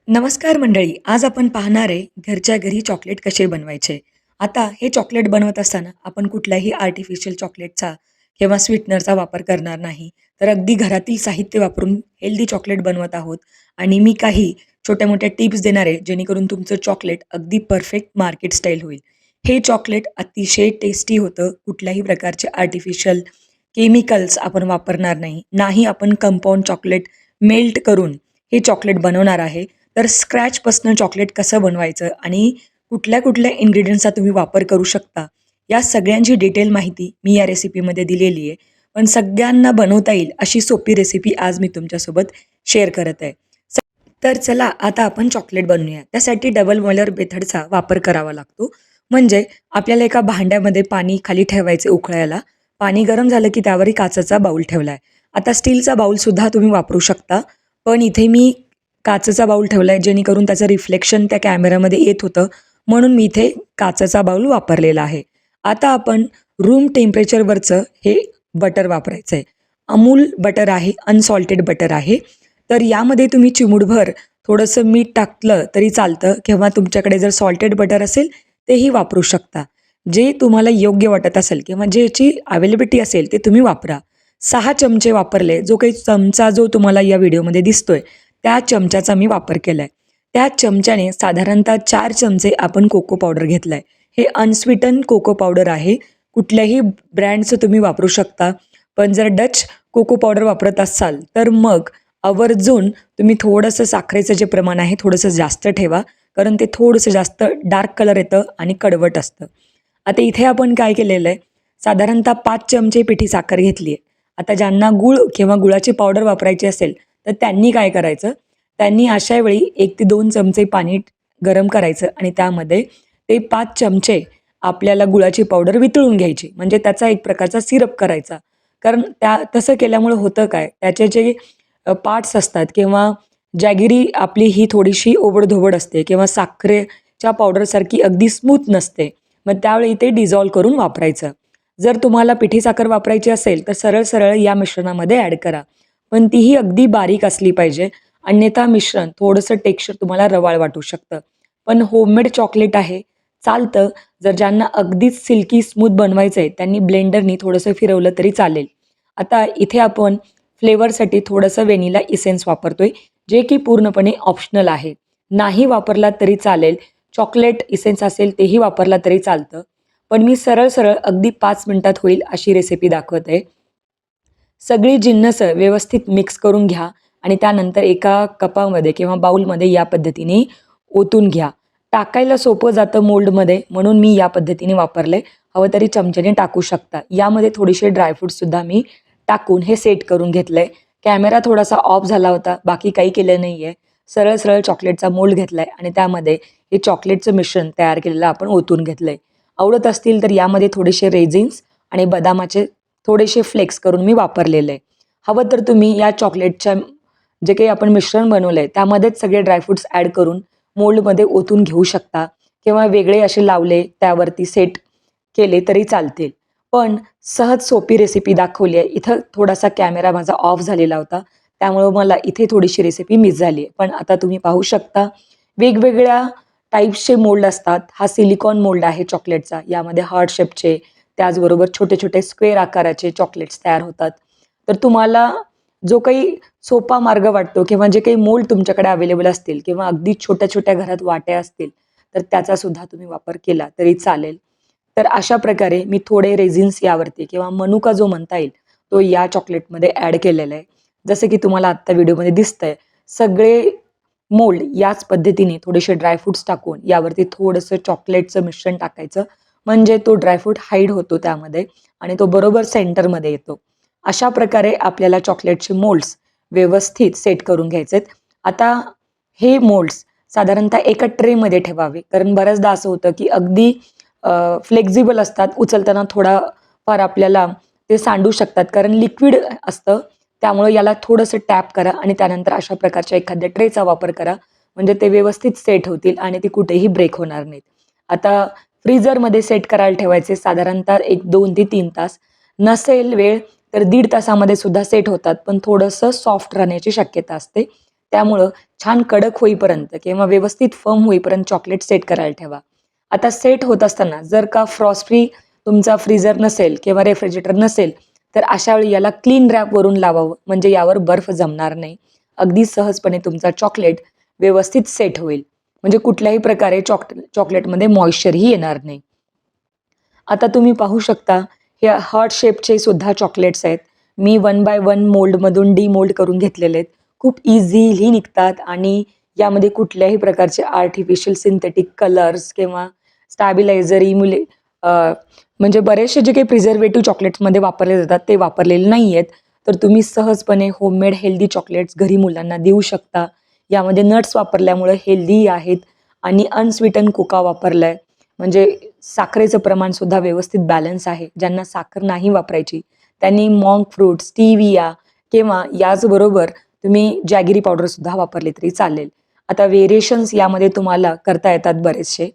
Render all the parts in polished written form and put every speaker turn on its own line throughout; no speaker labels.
नमस्कार मंडळी, आज आपण पाहणार आहे घरच्या घरी चॉकलेट कसे बनवायचे. आता हे चॉकलेट बनवत असताना आपण कुठल्याही आर्टिफिशियल चॉकलेटचा किंवा स्वीटनरचा वापर करणार नाही. तर अगदी घरातील साहित्य वापरून हेल्दी चॉकलेट बनवत आहोत आणि मी काही छोट्या-मोठ्या टिप्स देणार आहे, जेणेकरून तुमचं चॉकलेट अगदी परफेक्ट मार्केट स्टाईल होईल. हे चॉकलेट अतिशय टेस्टी होतं. कुठल्याही प्रकारचे आर्टिफिशियल केमिकल्स आपण वापरणार नाही. नाही आपण कंपाऊंड चॉकलेट मेल्ट करून हे चॉकलेट बनवणार आहे. तर स्क्रॅचपासनं चॉकलेट कसं बनवायचं आणि कुठल्या-कुठल्या इन्ग्रीडियंट्सचा तुम्ही वापर करू शकता, या सगळ्यांची डिटेल माहिती मी या रेसिपीमध्ये दिलेली आहे. पण सगळ्यांना बनवता येईल अशी सोपी रेसिपी आज मी तुमच्यासोबत शेअर करत आहे. स तर चला आता आपण चॉकलेट बनवूया. त्यासाठी डबल बॉइलर मेथडचा वापर करावा लागतो. म्हणजे आपल्याला एका भांड्यामध्ये पाणी खाली ठेवायचे उकळायला. पाणी गरम झालं की त्यावर काचेचा बाऊल ठेवला आहे. आता स्टीलचा बाऊलसुद्धा तुम्ही वापरू शकता. पण इथे मी काचेचा बाऊल ठेवला आहे, जेणेकरून त्याचं रिफ्लेक्शन त्या कॅमेऱ्यामध्ये येत होतं, म्हणून मी इथे काचेचा बाऊल वापरलेला आहे. आता आपण रूम टेम्परेचरवरचं हे बटर वापरायचं आहे. अमूल बटर आहे, अनसॉल्टेड बटर आहे. तर यामध्ये तुम्ही चिमूटभर थोडंसं मीठ टाकलं तरी चालतं किंवा तुमच्याकडे जर सॉल्टेड बटर असेल तेही वापरू शकता. जे तुम्हाला योग्य वाटत असेल किंवा ज्याची अवेलेबिलिटी असेल ते तुम्ही वापरा. 6 चमचे वापरले. जो काही चमचा जो तुम्हाला या व्हिडिओमध्ये दिसतोय, त्या चमच्याचा मी वापर केला आहे. त्या चमच्याने साधारणतः 4 चमचे आपण कोको पावडर घेतला आहे. हे अनस्वीटन कोको पावडर आहे. कुठल्याही ब्रँडचं तुम्ही वापरू शकता. पण जर डच कोको पावडर वापरत असाल, तर मग आवर्जून तुम्ही थोडंसं साखरेचं जे प्रमाण आहे थोडंसं जास्त ठेवा. कारण ते थोडंसं जास्त डार्क कलर येतं आणि कडवट असतं. आता इथे आपण काय केलेलं आहे, साधारणतः 5 चमचे पिठी साखर घेतली आहे. आता ज्यांना गूळ किंवा गुळाची पावडर वापरायची असेल, तर त्यांनी काय करायचं, त्यांनी अशा वेळी 1 ते 2 चमचे पाणी गरम करायचं आणि त्यामध्ये ते 5 चमचे आपल्याला गुळाची पावडर वितळून घ्यायची. म्हणजे त्याचा एक प्रकारचा सिरप करायचा. कारण तसं केल्यामुळं होतं काय, त्याचे जे पार्ट्स असतात किंवा जॅगिरी आपली ही थोडीशी ओबड-धोबड असते किंवा साखरेच्या पावडरसारखी अगदी स्मूथ नसते. मग त्यावेळी ते डिझॉल्व करून वापरायचं. जर तुम्हाला पिठी साखर वापरायची असेल, तर सरळ-सरळ या मिश्रणामध्ये ॲड करा. पण तीही अगदी बारीक असली पाहिजे. अन्यथा मिश्रण थोडंसं टेक्स्चर तुम्हाला रवाळ वाटू शकतं. पण होममेड चॉकलेट आहे, चालतं. जर ज्यांना अगदीच सिल्की स्मूथ बनवायचं आहे, त्यांनी ब्लेंडरनी थोडंसं फिरवलं तरी चालेल. आता इथे आपण फ्लेवरसाठी थोडंसं व्हॅनिला इसेन्स वापरतोय, जे की पूर्णपणे ऑप्शनल आहे. नाही वापरलात तरी चालेल. चॉकलेट इसेन्स असेल तेही वापरला तरी चालतं. पण मी सरळ-सरळ अगदी 5 मिनिटात होईल अशी रेसिपी दाखवत आहे. सगळी जिन्नस व्यवस्थित मिक्स करून घ्या आणि त्यानंतर एका कपामध्ये किंवा बाउलमध्ये या पद्धतीने ओतून घ्या. टाकायला सोपं जातं मोल्डमध्ये, म्हणून मी या पद्धतीने वापरलंय. हवं तरी चमच्याने टाकू शकता. यामध्ये थोडेसे ड्रायफ्रुट्ससुद्धा मी टाकून हे सेट करून घेतलंय. कॅमेरा थोडासा ऑफ झाला होता, बाकी काही केलं नाहीये. सरळ-सरळ चॉकलेटचा मोल्ड घेतलाय आणि त्यामध्ये हे चॉकलेटचं मिश्रण तयार केलेलं आपण ओतून घेतलंय. आवडत असतील तर यामध्ये थोडेसे रेझिन्स आणि बदामाचे थोडेसे फ्लेक्स करून मी वापरलेलं आहे. हवं तर तुम्ही या चॉकलेटच्या जे काही आपण मिश्रण बनवलं आहे त्यामध्येच सगळे ड्रायफ्रुट्स ॲड करून मोल्डमध्ये ओतून घेऊ शकता किंवा वेगळे असे लावले त्यावरती सेट केले तरी चालतील. पण सहज सोपी रेसिपी दाखवली आहे. इथं थोडासा कॅमेरा माझा ऑफ झालेला होता. त्यामुळं मला इथे थोडीशी रेसिपी मिस झाली आहे. पण आता तुम्ही पाहू शकता वेगवेगळ्या टाइप्सचे मोल्ड असतात. हा सिलिकॉन मोल्ड आहे चॉकलेटचा. यामध्ये हार्ट शेपचे त्याचबरोबर छोटे-छोटे स्क्वेअर आकाराचे चॉकलेट्स तयार होतात. तर तुम्हाला जो काही सोपा मार्ग वाटतो किंवा जे काही मोल्ड तुमच्याकडे अवेलेबल असतील किंवा अगदी छोट्या-छोट्या घरात वाट्या असतील, तर त्याचासुद्धा तुम्ही वापर केला तरी चालेल. तर अशा प्रकारे मी थोडे रेझिन्स यावरती किंवा मनुका जो म्हणता येईल, तो या चॉकलेटमध्ये ॲड केलेला आहे. जसं की तुम्हाला आत्ता व्हिडिओमध्ये दिसतंय. सगळे मोल्ड याच पद्धतीने थोडेसे ड्रायफ्रुट्स टाकून यावरती थोडंसं चॉकलेटचं मिश्रण टाकायचं. म्हणजे तो ड्रायफ्रूट हाईड होतो त्यामध्ये आणि तो बरोबर सेंटरमध्ये येतो. अशा प्रकारे आपल्याला चॉकलेटचे मोल्ड्स व्यवस्थित सेट करून घ्यायचे आहेत. आता हे मोल्ड्स साधारणतः एका ट्रेमध्ये ठेवावे. कारण बऱ्याचदा असं होतं की अगदी फ्लेक्झिबल असतात. उचलताना थोडाफार आपल्याला ते सांडू शकतात. कारण लिक्विड असतं. त्यामुळं याला थोडंसं टॅप करा आणि त्यानंतर अशा प्रकारच्या एखाद्या ट्रेचा वापर करा. म्हणजे ते व्यवस्थित सेट होतील आणि ते कुठेही ब्रेक होणार नाहीत. आता फ्रीझरमध्ये सेट करायला ठेवायचे साधारणतः एक 2 ते 3 तास. नसेल वेळ तर 1.5 तासामध्ये सुद्धा सेट होतात. पण थोडंसं सॉफ्ट राहण्याची शक्यता असते. त्यामुळं छान कडक होईपर्यंत किंवा व्यवस्थित फर्म होईपर्यंत चॉकलेट सेट करायला ठेवा. आता सेट होत असताना जर का फ्रॉस्ट फ्री तुमचा फ्रीझर नसेल किंवा रेफ्रिजरेटर नसेल, तर अशा वेळी याला क्लीन रॅप वरून लावावं, म्हणजे यावर बर्फ जमणार नाही. अगदी सहजपणे तुमचा चॉकलेट व्यवस्थित सेट होईल. म्हणजे कुठल्याही प्रकारे चॉकलेटमध्ये मॉइश्चरही येणार नाही. आता तुम्ही पाहू शकता, हे हार्ट शेपचे सुद्धा चॉकलेट्स आहेत. मी 1 बाय 1 मोल्डमधून डिमोल्ड करून घेतलेले आहेत. खूप इझिली निघतात आणि यामध्ये कुठल्याही प्रकारचे आर्टिफिशियल सिंथेटिक कलर्स किंवा स्टॅबिलायझर म्हणजे बरेचसे जे काही प्रिझर्वेटिव्ह चॉकलेट्समध्ये वापरले जातात ते वापरलेले नाही आहेत. तर तुम्ही सहजपणे होममेड हेल्दी चॉकलेट्स घरी मुलांना देऊ शकता. यामध्ये नट्स वापरल्यामुळे हेल्दी आहेत आणि अनस्वीटन कोका वापरलाय. म्हणजे साखरेचं प्रमाण सुद्धा व्यवस्थित बॅलन्स आहे. ज्यांना साखर नाही वापरायची त्यांनी मॉन्क फ्रूट, स्टिविया किंवा याचबरोबर तुम्ही जॅगरी पावडर सुद्धा वापरली तरी चालेल. आता व्हेरिएशन्स यामध्ये तुम्हाला करता येतात बरेचसे.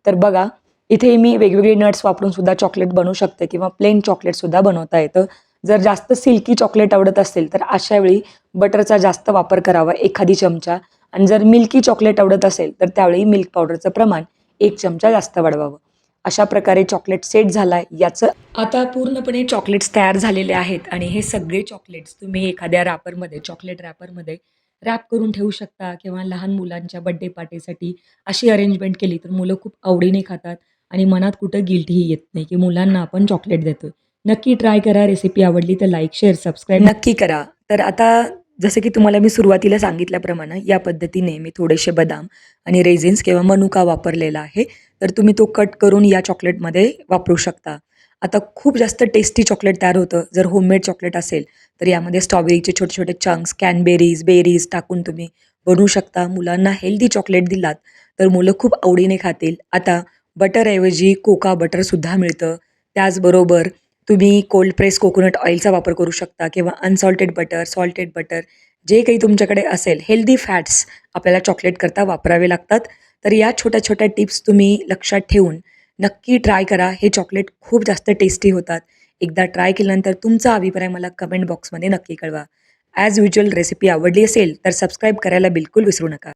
तर बघा, इथे मी वेगवेगळे नट्स वापरून सुद्धा चॉकलेट बनवू शकते किंवा प्लेन चॉकलेट सुद्धा बनवता येतं. जर जास्त सिल्की चॉकलेट आवडत असेल तर अशा वेळी बटरचा जास्त वापर करावा, एखादी चमचा. आणि जर मिल्की चॉकलेट आवडत असेल तर त्यावेळी मिल्क पावडरचं प्रमाण 1 चमचा जास्त वाढवावं. अशा प्रकारे चॉकलेट सेट झालाय. याचं आता पूर्णपणे चॉकलेट्स तयार झालेले आहेत आणि हे सगळे चॉकलेट्स तुम्ही एखाद्या रॅपरमध्ये, चॉकलेट रॅपरमध्ये रॅप करून ठेवू शकता किंवा लहान मुलांच्या बर्थडे पार्टीसाठी अशी अरेंजमेंट केली तर मुलं खूप आवडीने खातात आणि मनात कुठं गिल्टही येत नाही, की मुलांना आपण चॉकलेट देतोय. नक्की ट्राय करा. रेसिपी आवडली तर लाईक, शेअर, सबस्क्राईब नक्की करा. तर आता जसं की तुम्हाला मी सुरुवातीला सांगितल्याप्रमाणे या पद्धतीने मी थोडेसे बदाम आणि रेझिन्स किंवा मनुका वापरलेला आहे. तर तुम्ही तो कट करून या चॉकलेटमध्ये वापरू शकता. आता खूप जास्त टेस्टी चॉकलेट तयार होतं. जर होममेड चॉकलेट असेल तर यामध्ये स्ट्रॉबेरीचे छोटे-छोटे चंक्स, कॅनबेरीज, बेरीज टाकून तुम्ही बनवू शकता. मुलांना हेल्दी चॉकलेट दिलात तर मुलं खूप आवडीने खातील. आता बटरऐवजी कोका बटरसुद्धा मिळतं. त्याचबरोबर तुम्ही कोल्ड प्रेस कोकोनट ऑइलचा वापर करू शकता किंवा अनसॉल्टेड बटर, सॉल्टेड बटर जे काही तुमच्याकडे असेल, हेल्दी फॅट्स आपल्याला चॉकलेट करता वापरावे लागतात. तर या छोट्या-छोट्या टिप्स तुम्ही लक्षात ठेवून नक्की ट्राय करा. हे चॉकलेट खूप जास्त टेस्टी होतात. एकदा ट्राय केल्यानंतर तुमचा अभिप्राय मला कमेंट बॉक्समध्ये नक्की कळवा. ॲज युज्युअल रेसिपी आवडली असेल तर सबस्क्राईब करायला बिलकुल विसरू नका.